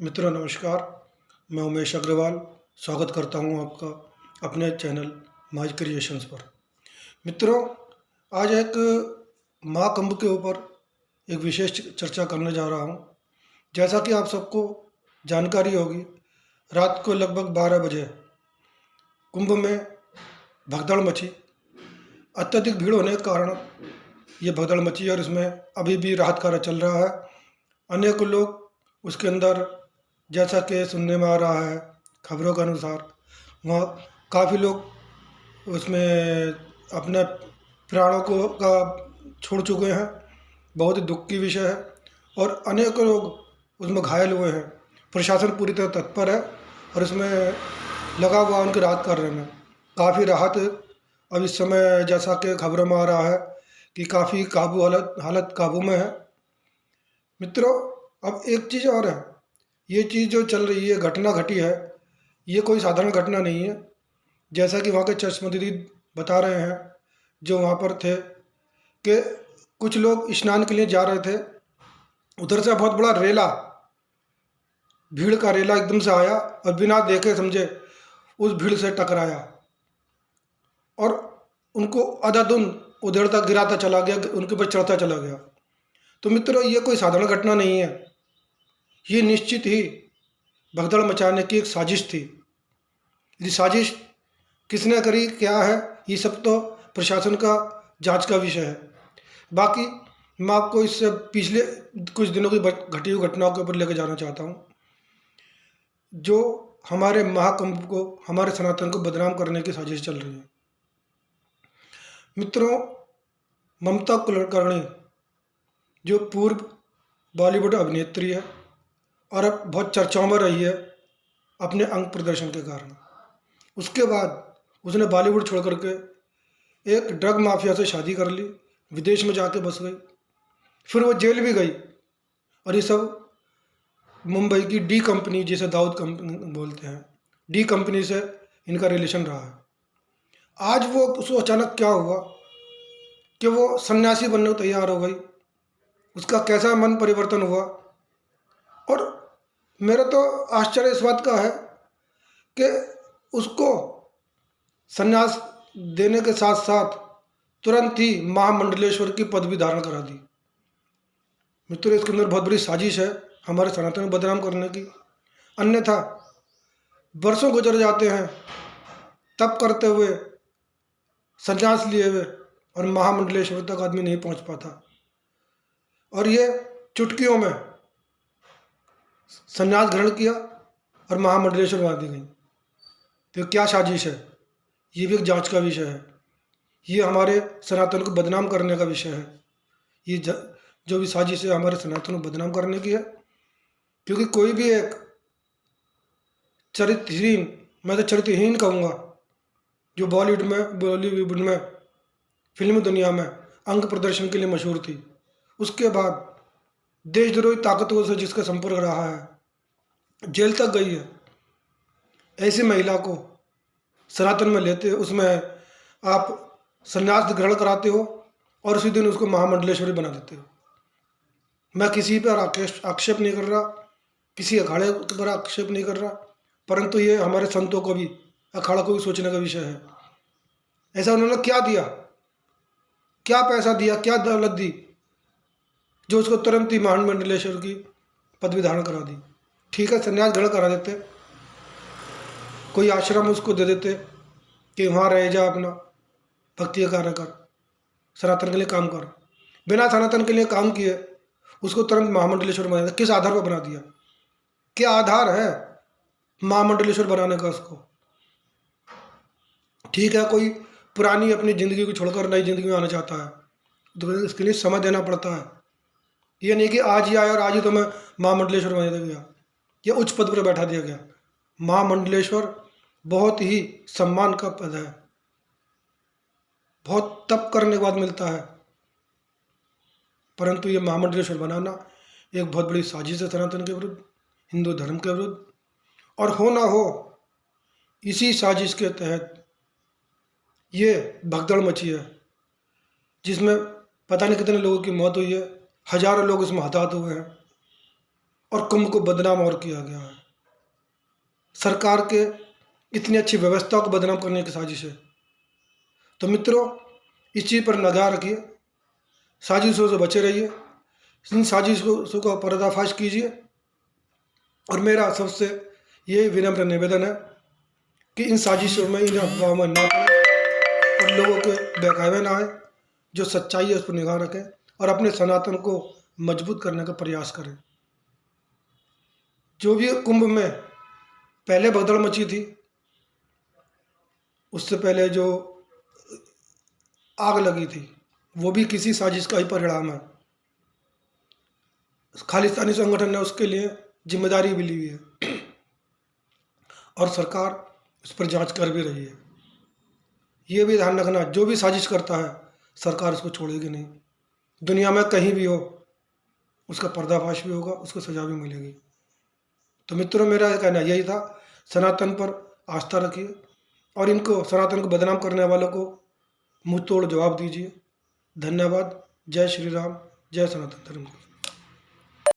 मित्रों नमस्कार। मैं उमेश अग्रवाल स्वागत करता हूं आपका अपने चैनल माज क्रिएशंस पर। मित्रों, आज एक महाकुंभ के ऊपर एक विशेष चर्चा करने जा रहा हूं। जैसा कि आप सबको जानकारी होगी, रात को लगभग 12 बजे कुंभ में भगदड़ मची। अत्यधिक भीड़ होने के कारण ये भगदड़ मची और इसमें अभी भी राहत कार्य चल रहा है। अनेक लोग उसके अंदर, जैसा कि सुनने में आ रहा है खबरों के अनुसार, वहाँ काफ़ी लोग उसमें अपने प्राणों को का छोड़ चुके हैं। बहुत ही दुख की विषय है और अनेक लोग उसमें घायल हुए हैं। प्रशासन पूरी तरह तत्पर है और इसमें लगा हुआ उनकी राहत कार्य में। काफ़ी राहत अब इस समय, जैसा कि खबरों में आ रहा है कि काफ़ी हालत काबू में है। मित्रों, अब एक चीज़ और है, ये चीज़ जो चल रही है, घटना घटी है, ये कोई साधारण घटना नहीं है। जैसा कि वहाँ के चश्मदीद बता रहे हैं जो वहाँ पर थे, कि कुछ लोग स्नान के लिए जा रहे थे, उधर से बहुत बड़ा रेला, भीड़ का रेला एकदम से आया और बिना देखे समझे उस भीड़ से टकराया और उनको अंधाधुंध उधेड़ता गिराता चला गया, उनके ऊपर चढ़ता चला गया। तो मित्रों, ये कोई साधारण घटना नहीं है, ये निश्चित ही भगदड़ मचाने की एक साजिश थी। ये साजिश किसने करी, क्या है, ये सब तो प्रशासन का जांच का विषय है। बाकी मैं आपको इससे पिछले कुछ दिनों की घटी हुई घटनाओं के ऊपर लेकर जाना चाहता हूँ, जो हमारे महाकुंभ को, हमारे सनातन को बदनाम करने की साजिश चल रही है। मित्रों, ममता कुलकर्णी जो पूर्व बॉलीवुड अभिनेत्री है और अब बहुत चर्चाओं में रही है अपने अंग प्रदर्शन के कारण, उसके बाद उसने बॉलीवुड छोड़ करके एक ड्रग माफिया से शादी कर ली, विदेश में जाके बस गई, फिर वो जेल भी गई। और ये सब मुंबई की डी कंपनी, जिसे दाऊद कंपनी बोलते हैं, डी कंपनी से इनका रिलेशन रहा है। आज वो उसको अचानक क्या हुआ कि वो सन्यासी बनने को तैयार हो गई, उसका कैसा मन परिवर्तन हुआ। और मेरा तो आश्चर्य इस बात का है कि उसको संन्यास देने के साथ साथ तुरंत ही महामंडलेश्वर की पदवी धारण करा दी। मित्रों, इसके अंदर बहुत बड़ी साजिश है हमारे सनातन को बदनाम करने की। अन्यथा वर्षों गुजर जाते हैं तप करते हुए, संन्यास लिए हुए, और महामंडलेश्वर तक आदमी नहीं पहुंच पाता। और ये चुटकियों में संन्यास ग्रहण किया और महामंडलेश्वर बना दी गई। तो क्या साजिश है, ये भी एक जांच का विषय है। ये हमारे सनातन को बदनाम करने का विषय है। ये जो भी साजिश है हमारे सनातन को बदनाम करने की है। क्योंकि कोई भी एक चरित्रहीन, मैं तो चरित्रहीन कहूँगा, जो बॉलीवुड में फिल्म दुनिया में अंग प्रदर्शन के लिए मशहूर थी, उसके बाद देशद्रोही ताकतों से जिसका संपर्क रहा है, जेल तक गई है, ऐसी महिला को सनातन में लेते, उसमें आप संन्यास ग्रहण कराते हो और उसी दिन उसको महामंडलेश्वरी बना देते हो। मैं किसी पर आक्षेप नहीं कर रहा, किसी अखाड़े पर आक्षेप नहीं कर रहा, परंतु ये हमारे संतों को भी, अखाड़ा को भी सोचने का विषय है। ऐसा उन्होंने क्या दिया, क्या पैसा दिया, क्या दौलत दी, जो उसको तुरंत ही महामंडलेश्वर की पदवी धारण करा दी। ठीक है, संन्यास ग्रहण करा देते, कोई आश्रम उसको दे देते कि वहाँ रह जा, अपना भक्ति का कार्य कर, सनातन के लिए काम कर। बिना सनातन के लिए काम किए उसको तुरंत महामंडलेश्वर बना दिया। किस आधार पर बना दिया, क्या आधार है महामंडलेश्वर बनाने का उसको? ठीक है, कोई पुरानी अपनी ज़िंदगी को छोड़कर नई ज़िंदगी में आना चाहता है तो इसके लिए समय देना पड़ता है। ये नहीं कि आज ही आया और आज ही तो मैं महामंडलेश्वर बना दिया गया या उच्च पद पर बैठा दिया गया। महामंडलेश्वर बहुत ही सम्मान का पद है, बहुत तप करने के बाद मिलता है। परंतु ये महामंडलेश्वर बनाना एक बहुत बड़ी साजिश है सनातन के विरुद्ध, हिंदू धर्म के विरुद्ध। और हो ना हो, इसी साजिश के तहत ये भगदड़ मची है, जिसमें पता नहीं कितने लोगों की मौत हुई है, हजारों लोग इसमें हताहत हुए हैं। और कुंभ को बदनाम और किया गया है। सरकार के इतनी अच्छी व्यवस्था को बदनाम करने की साजिश है। तो मित्रों, इस चीज़ पर निगाह रखिए, साजिशों से बचे रहिए, इन साजिशों का पर्दाफाश कीजिए। और मेरा सबसे ये विनम्र निवेदन है कि इन साजिशों में, इन अफवाहों में ना पड़े और लोगों के बहकावे ना आए। जो सच्चाई है उस पर निगाह रखें और अपने सनातन को मजबूत करने का प्रयास करें। जो भी कुंभ में पहले भगदड़ मची थी, उससे पहले जो आग लगी थी, वो भी किसी साजिश का ही परिणाम है। खालिस्तानी संगठन ने उसके लिए जिम्मेदारी भी ली है और सरकार उस पर जांच कर भी रही है। ये भी ध्यान रखना, जो भी साजिश करता है सरकार उसको छोड़ेगी नहीं। दुनिया में कहीं भी हो, उसका पर्दाफाश भी होगा, उसको सजा भी मिलेगी। तो मित्रों, मेरा कहना यही था, सनातन पर आस्था रखिए और इनको, सनातन को बदनाम करने वालों को मुंह तोड़ जवाब दीजिए। धन्यवाद। जय श्री राम, जय सनातन धर्म।